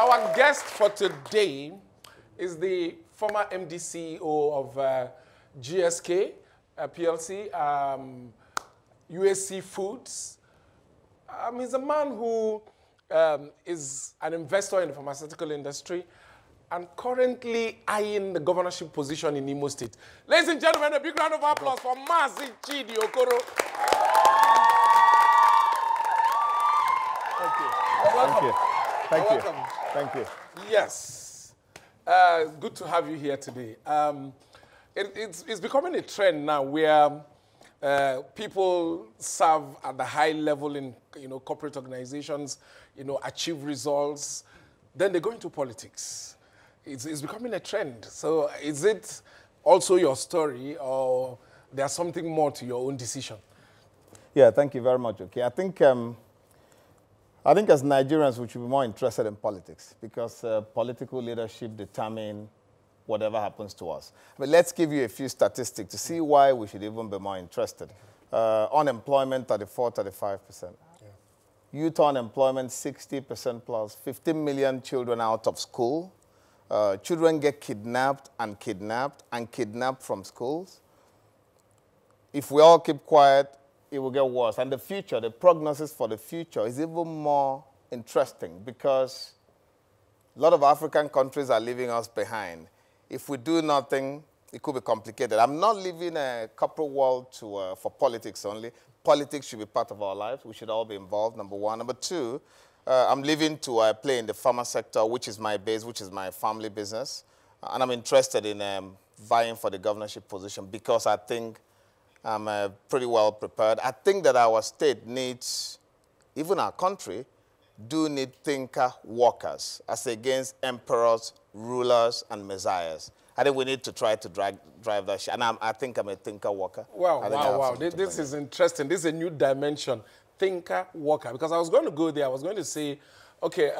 Our guest for today is the former MD CEO of GSK PLC, USC Foods. He's a man who is an investor in the pharmaceutical industry and currently eyeing the governorship position in Imo State. Ladies and gentlemen, a big round of applause for Mazi Chidi Okoro. Thank you. Welcome. Thank you. Welcome. Thank you. Yes. Good to have you here today. It's becoming a trend now where people serve at the high level in corporate organizations, achieve results, then they go into politics. It's becoming a trend. So is it also your story, or there's something more to your own decision? Yeah, thank you very much. Okay, I think as Nigerians, we should be more interested in politics because political leadership determines whatever happens to us. But let's give you a few statistics to see why we should even be more interested. Unemployment, 34, 35%. Yeah. Youth unemployment, 60% plus. 15 million children out of school. Children get kidnapped and kidnapped from schools. If we all keep quiet, it will get worse. And the future, the prognosis for the future is even more interesting because a lot of African countries are leaving us behind. If we do nothing, it could be complicated. I'm not leaving a corporate world for politics only. Politics should be part of our lives. We should all be involved, number one. Number two, I'm leaving to play in the pharma sector, which is my base, which is my family business. And I'm interested in vying for the governorship position because I think I'm pretty well prepared. I think that our state needs, even our country, do need thinker workers as against emperors, rulers, and messiahs. I think we need to try to drive that shit. And I think I'm a thinker worker. Wow. This is interesting. This is a new dimension. Thinker worker. Because I was going to go there. I was going to say, okay,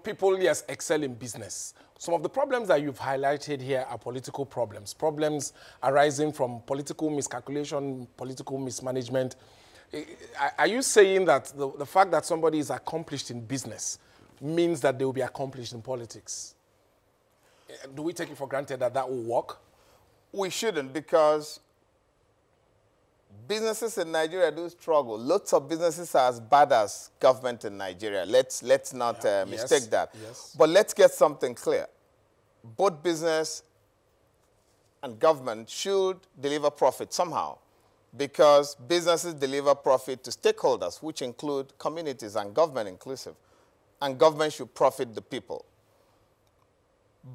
people, yes, excel in business. Some of the problems that you've highlighted here are political problems. Problems arising from political miscalculation, political mismanagement. Are you saying that the fact that somebody is accomplished in business means that they will be accomplished in politics? Do we take it for granted that that will work? We shouldn't, because businesses in Nigeria do struggle. Lots of businesses are as bad as government in Nigeria. Let's not mistake that. Yes. But let's get something clear. Both business and government should deliver profit somehow, because businesses deliver profit to stakeholders, which include communities and government inclusive. And government should profit the people.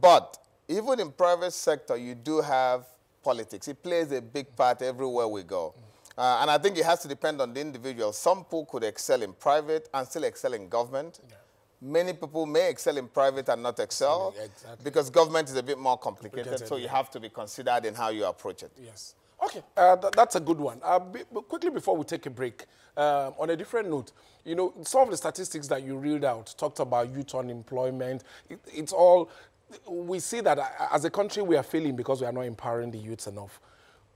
But even in private sector, you do have politics. It plays a big part everywhere we go. And I think it has to depend on the individual. Some people could excel in private and still excel in government. Yeah. Many people may excel in private and not excel because government is a bit more complicated, so you have to be considered in how you approach it. Yes. Okay, that's a good one. Quickly before we take a break, on a different note, some of the statistics that you reeled out talked about youth unemployment. It's all, we see that as a country we are failing because we are not empowering the youths enough.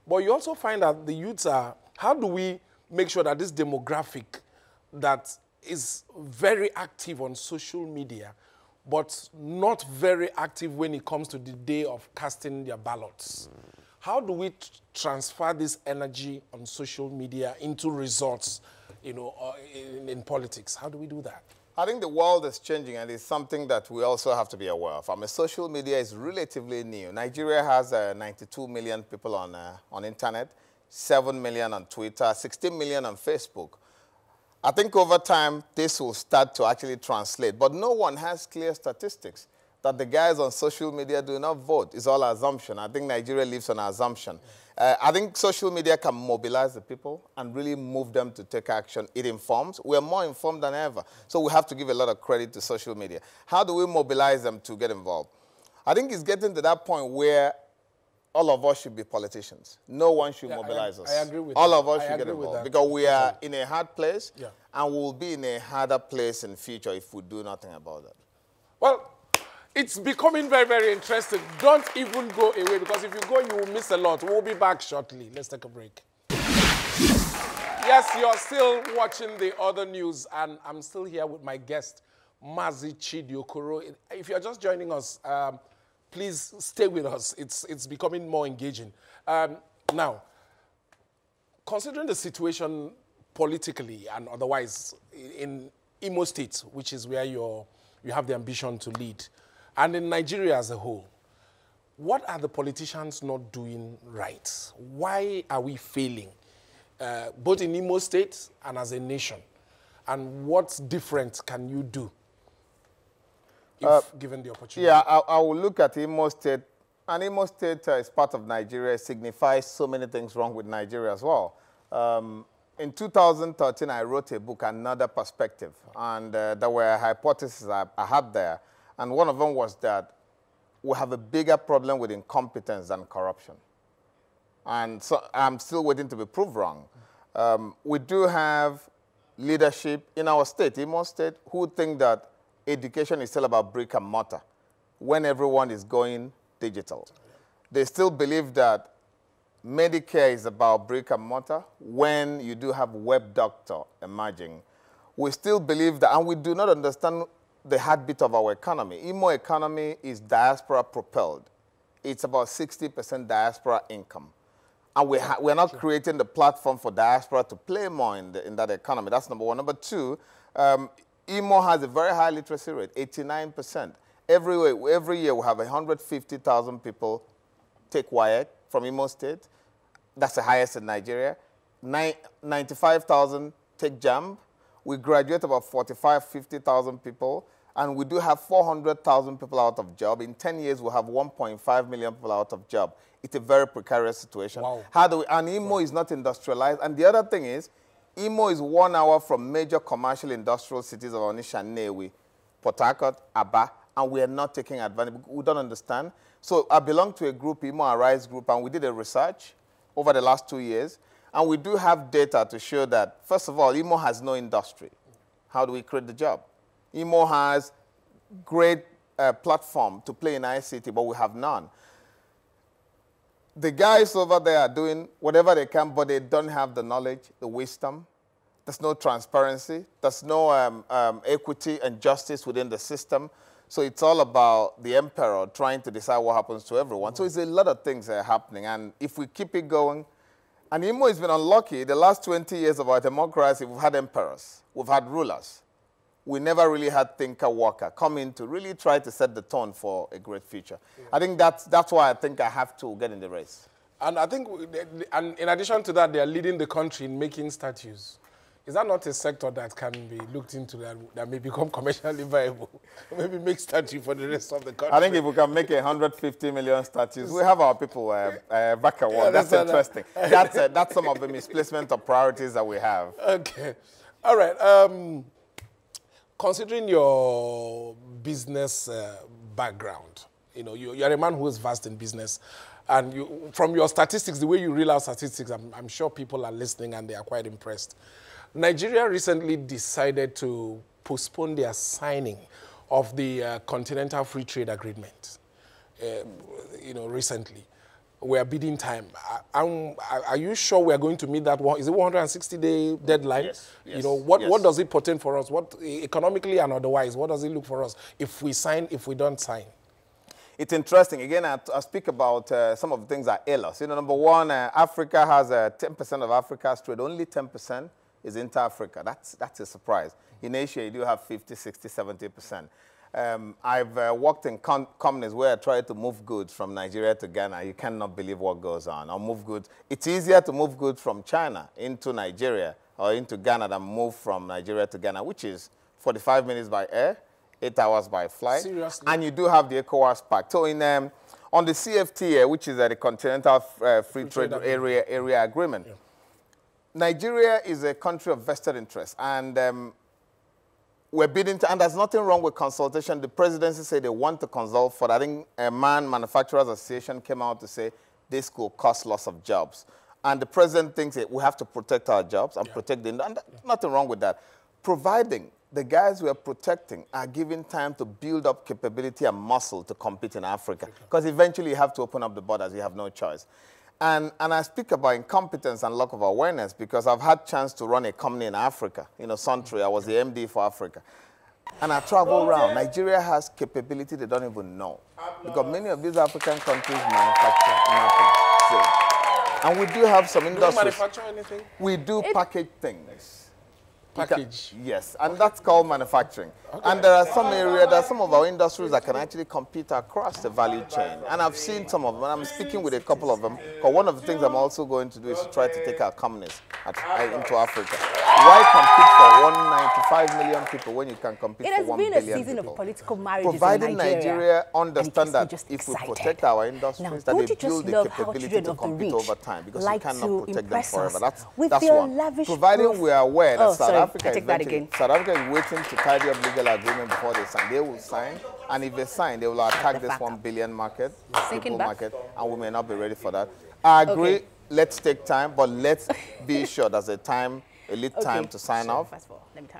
But you also find that the youths are, how do we make sure that this demographic that is very active on social media, but not very active when it comes to the day of casting their ballots? How do we transfer this energy on social media into results, in politics? How do we do that? I think the world is changing, and it's something that we also have to be aware of. Social media is relatively new. Nigeria has 92 million people on internet, 7 million on Twitter, 16 million on Facebook. I think over time, this will start to actually translate. But no one has clear statistics that the guys on social media do not vote. It's all assumption. I think Nigeria lives on assumption. I think social media can mobilize the people and really move them to take action. It informs. We are more informed than ever. So we have to give a lot of credit to social media. How do we mobilize them to get involved? I think it's getting to that point where all of us should be politicians. No one should mobilize us. I agree with all of us should get involved because we are in a hard place, and we'll be in a harder place in the future if we do nothing about that. Well, it's becoming very, very interesting. Don't even go away, because if you go, you will miss a lot. We'll be back shortly. Let's take a break. Yes, you're still watching the other news, and I'm still here with my guest Mazi Chidi Okoro. If you're just joining us, please stay with us. It's becoming more engaging. Now, considering the situation politically and otherwise in Imo State, which is where you have the ambition to lead, and in Nigeria as a whole, what are the politicians not doing right? Why are we failing, both in Imo State and as a nation? And what's different can you do if given the opportunity? Yeah, I will look at Imo State. And Imo State is part of Nigeria. It signifies so many things wrong with Nigeria as well. In 2013, I wrote a book, Another Perspective. And there were hypotheses I had there. And one of them was that we have a bigger problem with incompetence than corruption. And so I'm still waiting to be proved wrong. We do have leadership in our state, Imo State, who think that education is still about brick and mortar when everyone is going digital. They still believe that Medicare is about brick and mortar when you do have web doctor emerging. We still believe that, and we do not understand the heartbeat of our economy. Imo economy is diaspora propelled. It's about 60% diaspora income. And we're not creating the platform for diaspora to play more in that economy. That's number one. Number two, Imo has a very high literacy rate, 89%. Every year we have 150,000 people take WAEC from Imo State. That's the highest in Nigeria. 95,000 take JAMB. We graduate about 50,000 people. And we do have 400,000 people out of job. In 10 years, we'll have 1.5 million people out of job. It's a very precarious situation. Wow. And Imo is not industrialized. And the other thing is, Imo is 1 hour from major commercial industrial cities of Onitsha, Nnewi, Port Harcourt, Aba, and we are not taking advantage. We don't understand. So I belong to a group, Imo Arise Group, and we did a research over the last 2 years. And we do have data to show that, first of all, Imo has no industry. How do we create the job? Imo has great platform to play in ICT, but we have none. The guys over there are doing whatever they can, but they don't have the knowledge, the wisdom. There's no transparency. There's no equity and justice within the system. So it's all about the emperor trying to decide what happens to everyone. So it's a lot of things that are happening. And if we keep it going, and Imo has been unlucky. The last 20 years of our democracy, we've had emperors. We've had rulers. We never really had thinker worker come in to really try to set the tone for a great future. Yeah. I think that's why I think I have to get in the race. And I think, and in addition to that, they are leading the country in making statues. Is that not a sector that can be looked into that may become commercially viable? Maybe make statue for the rest of the country. I think if we can make 150 million statues, we have our people back at work. That's interesting. That's some of the misplacement of priorities that we have. Okay. All right. Considering your business background, you know, you're a man who is vast in business. And from your statistics, the way you reel out statistics, I'm sure people are listening and they are quite impressed. Nigeria recently decided to postpone their signing of the Continental Free Trade Agreement, you know, recently. We are bidding time. Are you sure we are going to meet that one? Is it 160-day deadline? Yes. You know, what does it portend for us? What economically and otherwise, what does it look for us if we sign, if we don't sign? It's interesting. Again, I speak about some of the things that ail us. You know, number one, Africa has 10% of Africa's trade. Only 10% is inter-Africa. That's a surprise. In Asia, you do have 50, 60, 70%. I've worked in companies where I try to move goods from Nigeria to Ghana. You cannot believe what goes on. Or move goods. It's easier to move goods from China into Nigeria or into Ghana than move from Nigeria to Ghana, which is 45 minutes by air, 8 hours by flight. Seriously? And you do have the ECOWAS Pact. So on the CFTA, which is the Continental Free Trade Area Agreement, yeah. Nigeria is a country of vested interest. And we're bidding, and there's nothing wrong with consultation. The presidency said they want to consult for that. I think a Manufacturers Association came out to say this could cause loss of jobs. And the president thinks that we have to protect our jobs and protect the industry. Nothing wrong with that. Providing the guys we are protecting are given time to build up capability and muscle to compete in Africa. Because eventually you have to open up the borders. You have no choice. And I speak about incompetence and lack of awareness because I've had chance to run a company in Africa. You know, Suntry, I was the MD for Africa. And I travel around. Nigeria has capability they don't even know. Because many of these African countries manufacture nothing. So, and we do have some industries. Do you manufacture anything? We do package things. Package? Yes, and that's called manufacturing. Okay. And there are some areas, there are some of our industries that can actually compete across the value chain. And I've seen some of them, and I'm speaking with a couple of them. Because one of the things I'm also going to do is to try to take our companies into Africa. Why compete for 195 million people when you can compete for 1 billion people? It has been a season of political marriages Providing in Nigeria understand that if we protect our industries, that they build the capability to compete over time, because you cannot protect them forever. That's one. Providing we are aware that South Africa is waiting to tidy up legal agreement before they sign. They will sign, and if they sign, they will attack this 1 billion market, market, and we may not be ready for that. I agree. Okay. Let's take time, but let's be sure there's a lead time to sign off.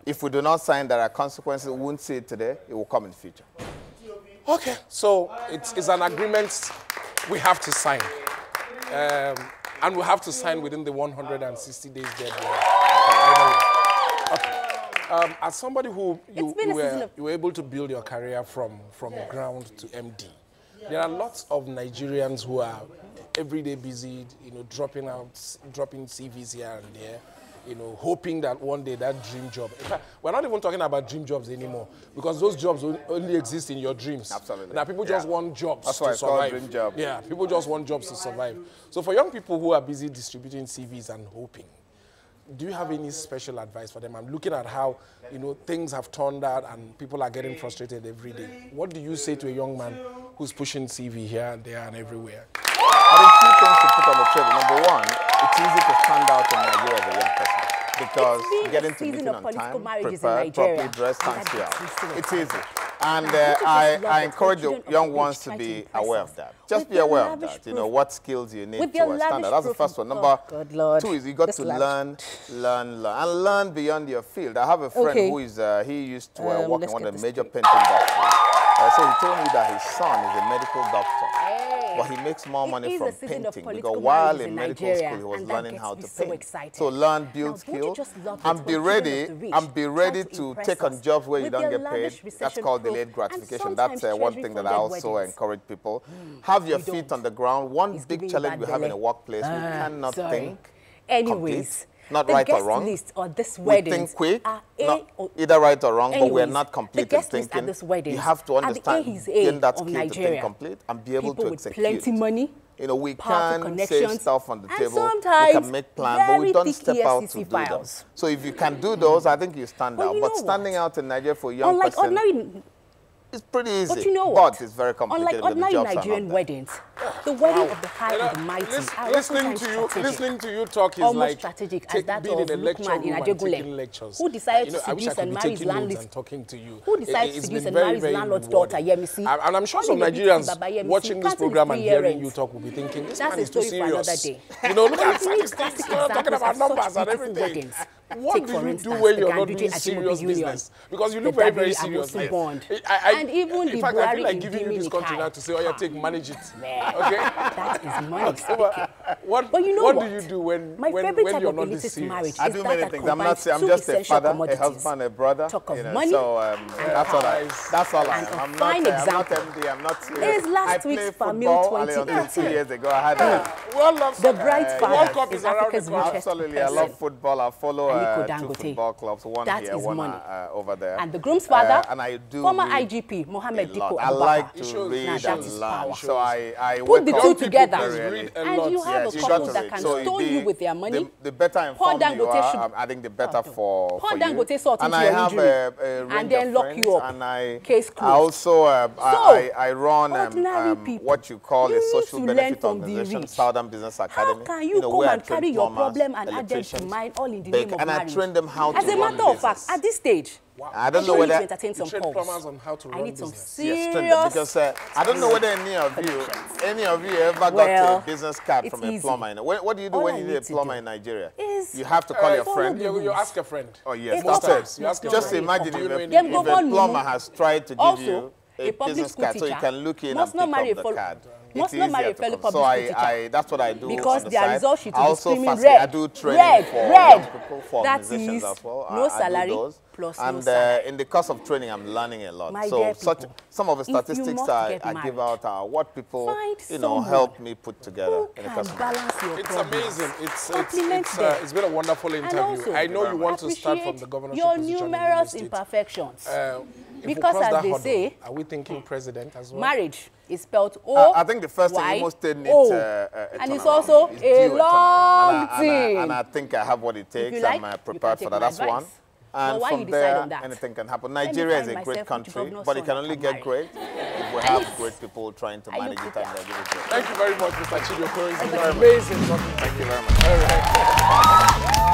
If we do not sign, there are consequences. We won't see it today. It will come in the future. Okay, so it's an agreement we have to sign. And we have to sign within the 160 days deadline. Okay. As somebody who you were able to build your career from ground to MD, there are lots of Nigerians who are every day busy, dropping CVs here and there, hoping that one day that dream job. In fact, we're not even talking about dream jobs anymore, because those jobs only exist in your dreams. Absolutely. Now people just want jobs to survive. That's why it's called dream job. Yeah, people just want jobs to survive. So for young people who are busy distributing CVs and hoping, do you have any special advice for them? I'm looking at how, things have turned out and people are getting frustrated every day. What do you say to a young man who's pushing CV here and there and everywhere? I think two things to put on the table. Number one, it's easy to stand out in Nigeria as a young person, because getting to meeting on time, prepare, properly dressed, stands you out. It's easy. And I encourage the young ones to be aware of that. Just be aware of that. What skills you need to stand out. That's the first one. Number two is you got to learn, and learn beyond your field. I have a friend who is, he used to work in one of the major painting industries. So he told me that his son is a medical doctor. But he makes more money from painting, because while in medical school he was learning how to paint. So learn, build skills, and be ready to take on jobs where you don't get paid. That's called delayed gratification. That's one thing that I also encourage people. Have your feet on the ground. One big challenge we have in a workplace, we cannot think, complete. Not right or wrong. We think quick, either right or wrong, but we're not completely thinking. You have to understand, gain that skill to think complete and be able to execute. Plenty money. We can say stuff on the table, we can make plans, but we don't step out to do those. So if you can do those, I think you stand out. But standing out in Nigeria for a young person, it's pretty easy, but it's very complicated. Unlike ordinary Nigerian weddings, the wedding of the high and the mighty listening to you talk is almost like strategic as that being of in a lecture room and taking lectures. Who decided to seduce and marry his landlord's talking to you? Who decided to seduce and marry his landlord's daughter? Yemisi. And I'm sure some Nigerians watching this program and hearing you talk will be thinking, this man is too serious. Look at statistics, talking about numbers and everything. What do you do when you're not doing serious business? Because you look very, very serious. And even the fact, I feel like giving you this country now to say, take, manage it. Okay? That is money speaking. What do you do when you're not this serious? I do many things. I'm just a father, a husband, a brother. Talk of money. So that's all I am. I'm not MD, I'm not serious. Last week's Famil 2018. 2 years ago, I had the bright father is Africa's richest absolutely. I love football. I follow 2 football clubs, one here, one over there. And the groom's father, and I do former IGP, Mohammed Dikko I like to read and learn. So I put the two together, and you have a couple that can stone you with their money. The better informed you are, I think the better for you. And I have a range of friends, and I also I run what you call a social benefit organization, Southern Business Academy. How can you come and carry your problem and add them to mine all in the name of marriage? And I train them how to run business. As a matter of fact, at this stage, I don't know whether to entertain some plumbers on how to run I need some business. serious because I don't know whether any of you ever got a business card from a plumber. What do you do when you need a plumber in Nigeria? You have to call your friend. You ask a friend. Oh yes, that's it. Just imagine if a plumber has tried to give you a business card, so you can look in and pick up the card. Must not marry a fellow public so school teacher. that's what I do. Because their result sheet I is also screaming red. I do training for young people, for musicians as well. No salary plus no salary. In the course of training, I'm learning a lot. My so dear some of the statistics I give out are what people help me put together in the course of It's amazing. It's been a wonderful interview. I know you want to start from the governorship position. Your numerous imperfections. Because as they say, are we thinking president as well? Marriage is spelled O. I think the first thing Imo State needs and it's also a long thing. And I think I have what it takes. I'm prepared for that. That's one. And from there, anything can happen. Nigeria is a great country, but it can only get great if we have great people trying to manage it. Thank you very much, Mr. Chidi Okoro. It's been amazing. Thank you very much. All right.